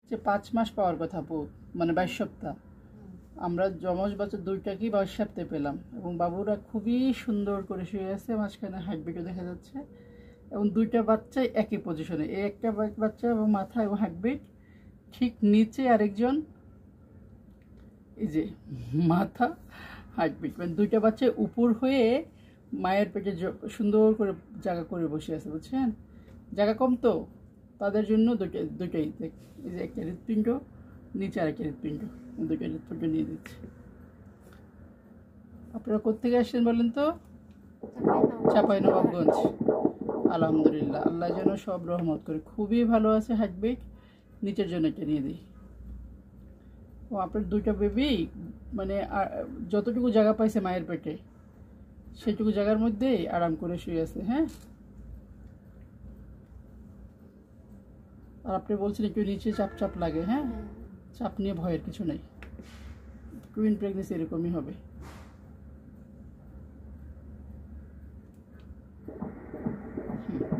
যে 5 মাস পাওয়ার কথা আপু, মানে 22 সপ্তাহ। আমরা যমজ বাচ্চা দুইটাকেই 22 সপ্তাহে পেলাম এবং বাবুরা খুবই সুন্দর করে শুয়ে আছে, মাঝখানে হার্টবিটও দেখা যাচ্ছে এবং দুইটা বাচ্চাই একই পজিশনে, এই একটা বাচ্চা এবং মাথা এবং হার্টবিট, ঠিক নিচে আরেকজন, এই যে মাথা হার্টবিট, মানে দুইটা বাচ্চা উপর হয়ে মায়ের পেটে সুন্দর করে জায়গা করে বসে আছে, বুঝছেন? জায়গা কম তো তাদের জন্য দুইটাই এই যে একটা হৃৎপিণ্ড, নিচে আরেকটা হৃৎপিণ্ড, দুইটা হৃৎপিণ্ড নিয়ে দিচ্ছে। আপনারা কোত্থেকে আসছেন বলেন তো? চাঁপাইনবাবগঞ্জ। আলহামদুলিল্লাহ, আল্লাহ যেন সব রহমত করে। খুবই ভালো আছে হার্টবিট। নিচের জন্য একটা নিয়ে দিই। ও আপনার দুইটা বেবি মানে যতটুকু জায়গা পাইছে মায়ের পেটে সেটুকু জায়গার মধ্যেই আরাম করে শুয়ে আছে। হ্যাঁ, আর আপনি বলছেন একটু নিচে চাপ চাপ লাগে। হ্যাঁ, চাপ নিয়ে ভয়ের কিছু নেই, টুইন প্রেগনেন্সি এরকমই হবে।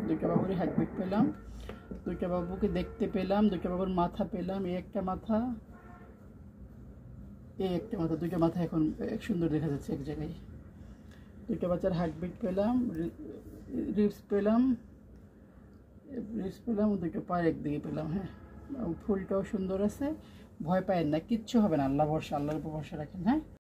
দুইটা বাবুরই হার্টবিট পেলাম, দুইটা বাবুকে দেখতে পেলাম, দুইটা বাবুর মাথা পেলাম, এই একটা মাথা, এই একটা মাথা, দুইটা মাথা এখন সুন্দর দেখা যাচ্ছে এক জায়গায়। দুইটা বাচ্চার হার্টবিট পেলাম, রিবস পেলাম, দুইটা পায়ের একদিকে পেলাম। হ্যাঁ, ফুলটাও সুন্দর আছে। ভয় পায়েন না, কিচ্ছু হবে না, আল্লাহ ভরসা, আল্লাহর উপর ভরসা রাখেন। হ্যাঁ।